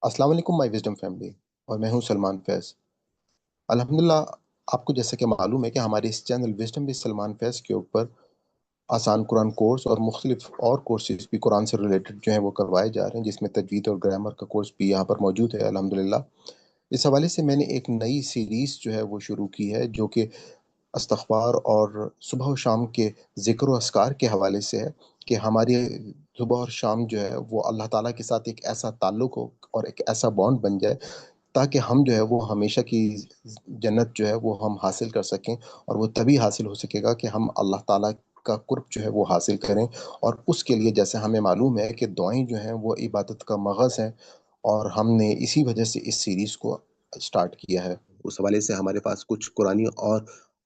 السلام علیکم مائی wisdom family, اور میں ہوں سلمان فیض۔ الحمدللہ، آپ کو جیسا کہ معلوم ہے کہ ہمارے اس چینل وزڈم بھی سلمان فیض کے اوپر آسان قرآن کورس اور مختلف اور کورسز بھی قرآن سے ریلیٹڈ جو ہیں وہ کروائے جا رہے ہیں، جس میں تجوید اور گرامر کا کورس بھی یہاں پر موجود ہے الحمدللہ۔ اس حوالے سے میں نے ایک نئی سیریز جو ہے وہ شروع کی ہے، جو کہ استغفار اور صبح و شام کے ذکر و اذکار کے حوالے سے ہے، کہ ہماری صبح اور شام جو ہے وہ اللہ تعالیٰ کے ساتھ ایک ایسا تعلق ہو اور ایک ایسا بانڈ بن جائے، تاکہ ہم جو ہے وہ ہمیشہ کی جنت جو ہے وہ ہم حاصل کر سکیں۔ اور وہ تبھی حاصل ہو سکے گا کہ ہم اللہ تعالیٰ کا قرب جو ہے وہ حاصل کریں۔ اور اس کے لیے جیسے ہمیں معلوم ہے کہ دعائیں جو ہیں وہ عبادت کا مغز ہیں، اور ہم نے اسی وجہ سے اس سیریز کو سٹارٹ کیا ہے۔ اس حوالے سے ہمارے پاس کچھ قرآنی اور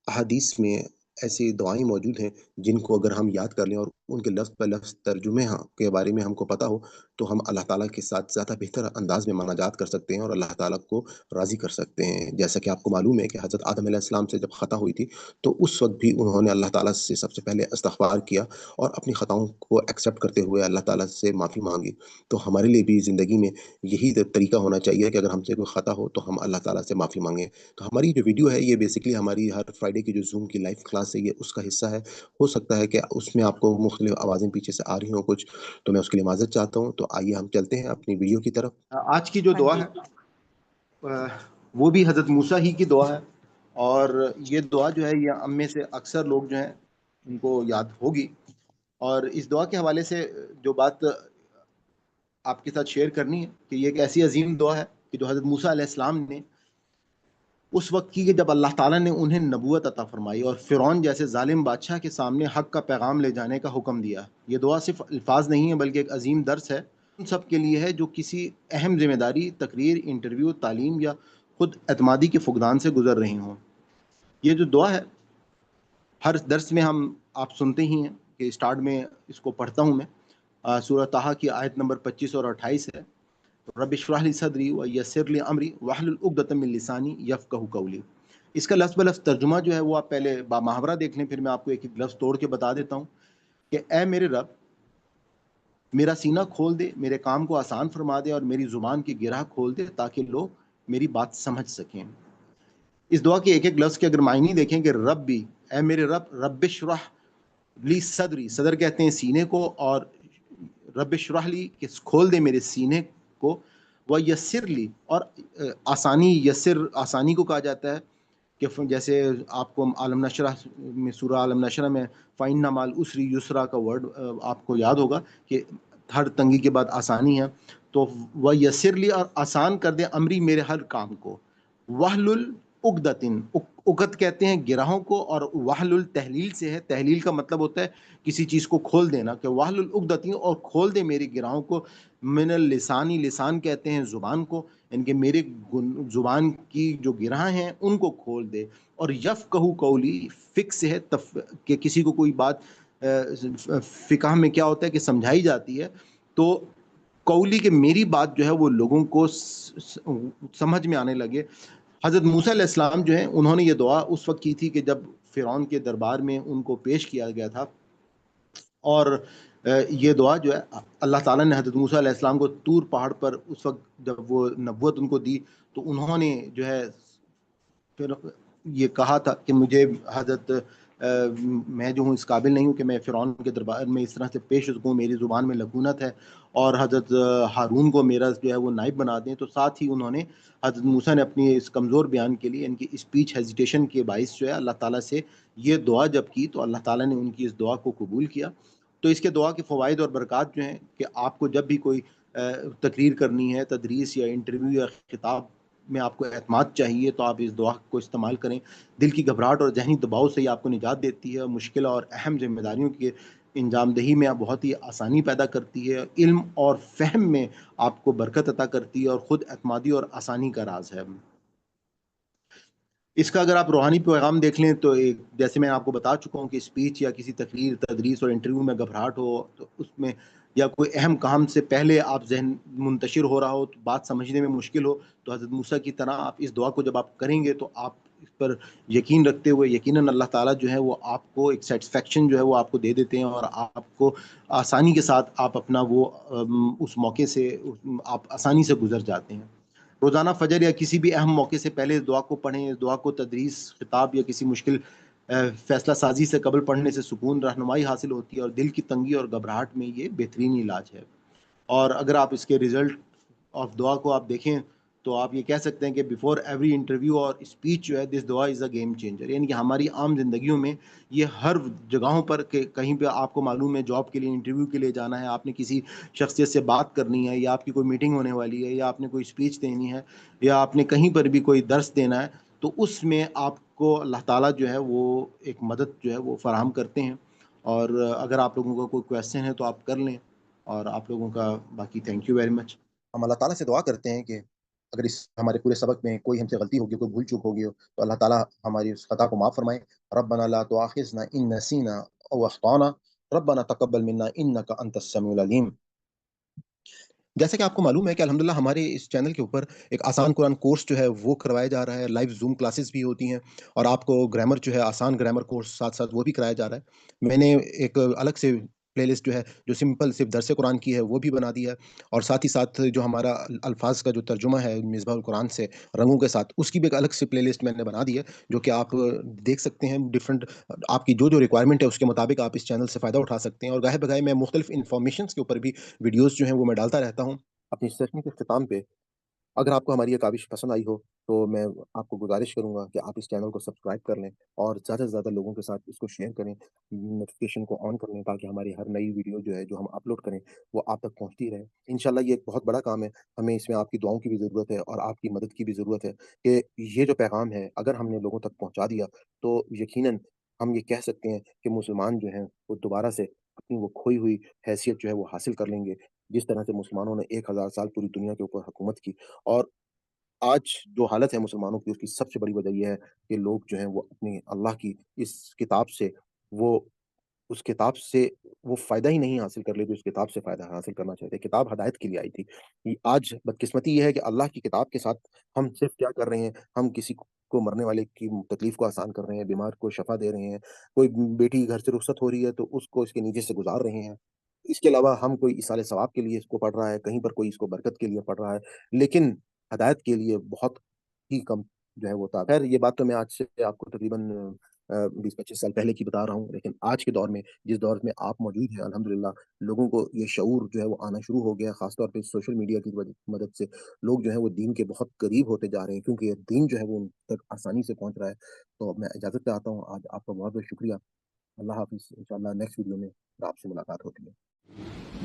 احادیث میں ایسی دعائیں موجود ہیں جن کو اگر ہم یاد کر لیں اور ان کے لفظ بہ لفظ ترجمے کے بارے میں ہم کو پتہ ہو، تو ہم اللہ تعالیٰ کے ساتھ زیادہ بہتر انداز میں مناجات کر سکتے ہیں اور اللہ تعالیٰ کو راضی کر سکتے ہیں۔ جیسا کہ آپ کو معلوم ہے کہ حضرت آدم علیہ السلام سے جب خطا ہوئی تھی، تو اس وقت بھی انہوں نے اللہ تعالیٰ سے سب سے پہلے استغفار کیا اور اپنی خطاؤں کو ایکسیپٹ کرتے ہوئے اللہ تعالیٰ سے معافی مانگی۔ تو ہمارے لیے بھی زندگی میں یہی طریقہ ہونا چاہیے کہ اگر ہم سے کوئی خطا ہو تو ہم اللہ تعالیٰ سے معافی مانگیں۔ تو ہماری جو ویڈیو ہے یہ بیسکلی ہماری ہر فرائیڈے کی جو زوم کی لائیو کلاس ہے، یہ اس کا حصہ ہے۔ ہو سکتا ہے کہ اس میں آپ کو مختلف آوازیں پیچھے سے آ رہی ہوں کچھ، تو میں اس کے لیے معذرت چاہتا ہوں۔ تو آئیے ہم چلتے ہیں اپنی ویڈیو کی طرف۔ آج کی جو دعا ہے وہ بھی حضرت موسیٰ ہی کی دعا ہے، اور یہ دعا جو ہے یہ ہم میں سے اکثر لوگ جو ہیں ان کو یاد ہوگی۔ اور اس دعا کے حوالے سے جو بات آپ کے ساتھ شیئر کرنی ہے کہ یہ ایک ایسی عظیم دعا ہے کہ جو حضرت موسیٰ علیہ السلام نے اس وقت کی کہ جب اللہ تعالیٰ نے انہیں نبوت عطا فرمائی اور فرعون جیسے ظالم بادشاہ کے سامنے حق کا پیغام لے جانے کا حکم دیا۔ یہ دعا صرف الفاظ نہیں ہے بلکہ ایک عظیم درس ہے ان سب کے لیے ہے جو کسی اہم ذمہ داری، تقریر، انٹرویو، تعلیم یا خود اعتمادی کے فقدان سے گزر رہی ہوں۔ یہ جو دعا ہے ہر درس میں آپ سنتے ہی ہیں کہ سٹارٹ میں اس کو پڑھتا ہوں میں۔ سورہ طٰہٰ کی آیت نمبر 25 اور 28 ہے، رب اشرح لی صدری ویسر لی امری واحلل عقدۃ من لسانی یفقہوا قولی۔ اس کا لفظ بلفظ ترجمہ جو ہے وہ آپ پہلے محاورہ دیکھ لیں، پھر میں آپ کو ایک ایک لفظ توڑ کے بتا دیتا ہوں کہ اے میرے رب، میرا سینہ کھول دے، میرے کام کو آسان فرما دے اور میری زبان کی گرہ کھول دے تاکہ لوگ میری بات سمجھ سکیں۔ اس دعا کے ایک ایک لفظ کے اگر معنی دیکھیں کہ رب بھی، اے میرے رب، رب اشرح لی صدری، صدر کہتے ہیں سینے کو، اور رب اشرح لی کہ کھول دے میرے سینے کو، وہ یسر لی، اور آسانی، یسر آسانی کو کہا جاتا ہے کہ جیسے آپ کو عالم نشرح میں، سورہ عالم نشرح میں فَإِنَّ مَعَ الْعُسْرِ یسرا کا ورڈ آپ کو یاد ہوگا کہ ہر تنگی کے بعد آسانی ہے۔ تو وہ یسر لی، اور آسان کر دے امری، میرے ہر کام کو، وحلل عقدۃ، عقد کہتے ہیں گرہوں کو، اور وحلل تحلیل سے ہے، تحلیل کا مطلب ہوتا ہے کسی چیز کو کھول دینا، کہ وحلل عقدۃ، اور کھول دے میری گرہوں کو، من اللسانی، لسان کہتے ہیں زبان کو، ان کے میرے زبان کی جو گرہ ہیں ان کو کھول دے، اور یفقہوا قولی، فقہ سے ہے کہ کسی کو کوئی بات فقہ میں کیا ہوتا ہے کہ سمجھائی جاتی ہے، تو قولی کہ میری بات جو ہے وہ لوگوں کو سمجھ میں آنے لگے۔ حضرت موسیٰ علیہ السلام جو ہیں انہوں نے یہ دعا اس وقت کی تھی کہ جب فرعون کے دربار میں ان کو پیش کیا گیا تھا، اور یہ دعا جو ہے اللہ تعالیٰ نے حضرت موسیٰ علیہ السلام کو طور پہاڑ پر اس وقت جب وہ نبوت ان کو دی، تو انہوں نے جو ہے پھر یہ کہا تھا کہ مجھے حضرت میں جو ہوں اس قابل نہیں ہوں کہ میں فرعون کے دربار میں اس طرح سے پیش ہو سکوں، میری زبان میں لکونت ہے، اور حضرت ہارون کو میرا جو ہے وہ نائب بنا دیں۔ تو ساتھ ہی انہوں نے حضرت موسیٰ نے اپنی اس کمزور بیان کے لیے، ان کی اسپیچ ہیزیٹیشن کے باعث جو ہے اللہ تعالیٰ سے یہ دعا جب کی، تو اللہ تعالیٰ نے ان کی اس دعا کو قبول کیا۔ تو اس کے دعا کے فوائد اور برکات جو ہیں کہ آپ کو جب بھی کوئی تقریر کرنی ہے، تدریس یا انٹرویو یا خطاب میں آپ کو اعتماد چاہیے، تو آپ اس دعا کو استعمال کریں۔ دل کی گھبراہٹ اور ذہنی دباؤ سے یہ آپ کو نجات دیتی ہے، مشکل اور اہم ذمہ داریوں کے انجام دہی میں بہت ہی آسانی پیدا کرتی ہے، علم اور فہم میں آپ کو برکت عطا کرتی ہے، اور خود اعتمادی اور آسانی کا راز ہے۔ اس کا اگر آپ روحانی پیغام دیکھ لیں تو جیسے میں آپ کو بتا چکا ہوں کہ اسپیچ یا کسی تقریر، تدریس اور انٹرویو میں گھبراہٹ ہو تو اس میں، یا کوئی اہم کام سے پہلے آپ ذہن منتشر ہو رہا ہو، تو بات سمجھنے میں مشکل ہو، تو حضرت موسیٰ کی طرح آپ اس دعا کو جب آپ کریں گے تو آپ اس پر یقین رکھتے ہوئے یقیناً اللہ تعالیٰ جو ہے وہ آپ کو ایک سیٹسفیکشن جو ہے وہ آپ کو دے دیتے ہیں، اور آپ کو آسانی کے ساتھ آپ اپنا وہ اس موقع سے آپ آسانی سے گزر جاتے ہیں۔ روزانہ فجر یا کسی بھی اہم موقع سے پہلے اس دعا کو پڑھیں۔ اس دعا کو تدریس، خطاب یا کسی مشکل فیصلہ سازی سے قبل پڑھنے سے سکون، رہنمائی حاصل ہوتی ہے، اور دل کی تنگی اور گھبراہٹ میں یہ بہترین علاج ہے۔ اور اگر آپ اس کے ریزلٹ آف دعا کو آپ دیکھیں تو آپ یہ کہہ سکتے ہیں کہ بیفور ایوری انٹرویو اور اسپیچ جو ہے دس دعا از اے گیم چینجر، یعنی کہ ہماری عام زندگیوں میں یہ ہر جگہوں پر کہ کہیں پہ آپ کو معلوم ہے جاب کے لیے انٹرویو کے لیے جانا ہے، آپ نے کسی شخصیت سے بات کرنی ہے، یا آپ کی کوئی میٹنگ ہونے والی ہے، یا آپ نے کوئی اسپیچ دینی ہے، یا آپ نے کہیں پر بھی کوئی درس دینا ہے، تو اس میں آپ کو اللہ تعالیٰ جو ہے وہ ایک مدد جو ہے وہ فراہم کرتے ہیں۔ اور اگر آپ لوگوں کا کوئی کویسچن ہے تو آپ کر لیں، اور آپ لوگوں کا باقی تھینک یو ویری مچ۔ ہم اللہ تعالیٰ سے دعا کرتے ہیں کہ اگر اس ہمارے پورے سبق میں کوئی ہم سے غلطی ہوگی، کوئی بھول چوک ہوگی ہو، تو اللہ تعالیٰ ہماری اس خطا کو معاف فرمائے۔ ربنا لا تؤاخذنا ان نسینا او اخطانا، ربنا تقبل منا انک انت السمیع العلیم۔ جیسا کہ آپ کو معلوم ہے کہ الحمدللہ ہمارے اس چینل کے اوپر ایک آسان قرآن کورس جو ہے وہ کروایا جا رہا ہے، لائیو زوم کلاسز بھی ہوتی ہیں، اور آپ کو گرامر جو ہے آسان گرامر کورس ساتھ ساتھ وہ بھی کرایا جا رہا ہے۔ میں نے ایک الگ سے پلے لسٹ جو ہے جو سمپل صرف درس قرآن کی ہے وہ بھی بنا دی ہے، اور ساتھ ہی ساتھ جو ہمارا الفاظ کا جو ترجمہ ہے مصباح القرآن سے رنگوں کے ساتھ، اس کی بھی ایک الگ سے پلے لسٹ میں نے بنا دی ہے، جو کہ آپ دیکھ سکتے ہیں۔ ڈفرنٹ آپ کی جو ریکوائرمنٹ ہے اس کے مطابق آپ اس چینل سے فائدہ اٹھا سکتے ہیں، اور گاہے بگاہے میں مختلف انفارمیشنس کے اوپر بھی ویڈیوز جو ہیں وہ میں ڈالتا رہتا ہوں۔ اپنی سیشن کے اختتام پہ اگر آپ کو ہماری یہ کاوش پسند آئی ہو تو میں آپ کو گزارش کروں گا کہ آپ اس چینل کو سبسکرائب کر لیں، اور زیادہ سے زیادہ لوگوں کے ساتھ اس کو شیئر کریں، نوٹیفیکیشن کو آن کر لیں، تاکہ ہماری ہر نئی ویڈیو جو ہے جو ہم اپلوڈ کریں وہ آپ تک پہنچتی رہے۔ انشاءاللہ یہ ایک بہت بڑا کام ہے، ہمیں اس میں آپ کی دعاؤں کی بھی ضرورت ہے اور آپ کی مدد کی بھی ضرورت ہے، کہ یہ جو پیغام ہے اگر ہم نے لوگوں تک پہنچا دیا تو یقیناً ہم یہ کہہ سکتے ہیں کہ مسلمان جو ہیں وہ دوبارہ سے اپنی وہ کھوئی ہوئی حیثیت جو ہے وہ حاصل کر لیں گے، جس طرح سے مسلمانوں نے 1000 سال پوری دنیا کے اوپر حکومت کی۔ اور آج جو حالت ہے مسلمانوں کی، اس کی سب سے بڑی وجہ یہ ہے کہ لوگ جو ہیں وہ اپنی اللہ کی اس کتاب سے وہ اس کتاب سے وہ فائدہ ہی نہیں حاصل کر لے جو اس کتاب سے فائدہ حاصل کرنا چاہتے۔ کتاب ہدایت کے لیے آئی تھی۔ آج بدقسمتی یہ ہے کہ اللہ کی کتاب کے ساتھ ہم صرف کیا کر رہے ہیں، ہم کسی کو مرنے والے کی تکلیف کو آسان کر رہے ہیں، بیمار کو شفا دے رہے ہیں، کوئی بیٹی گھر سے رخصت ہو رہی ہے تو اس کو اس کے نیچے سے گزار رہے ہیں۔ اس کے علاوہ ہم کوئی ایصال ثواب کے لیے اس کو پڑھ رہا ہے، کہیں پر کوئی اس کو برکت کے لیے پڑھ رہا ہے، لیکن ہدایت کے لیے بہت ہی کم جو ہے وہ تھا۔ خیر یہ بات تو میں آج سے آپ کو تقریباً 20-25 سال پہلے کی بتا رہا ہوں، لیکن آج کے دور میں جس دور میں آپ موجود ہیں الحمدللہ لوگوں کو یہ شعور جو ہے وہ آنا شروع ہو گیا، خاص طور پہ سوشل میڈیا کی مدد سے لوگ جو ہے وہ دین کے بہت قریب ہوتے جا رہے ہیں، کیونکہ یہ دین جو ہے وہ ان تک آسانی سے پہنچ رہا ہے۔ تو میں اجازت چاہتا ہوں، آج آپ کا بہت بہت شکریہ۔ اللہ حافظ، انشاءاللہ نیکسٹ ویڈیو میں آپ سے ملاقات ہوتی ہے۔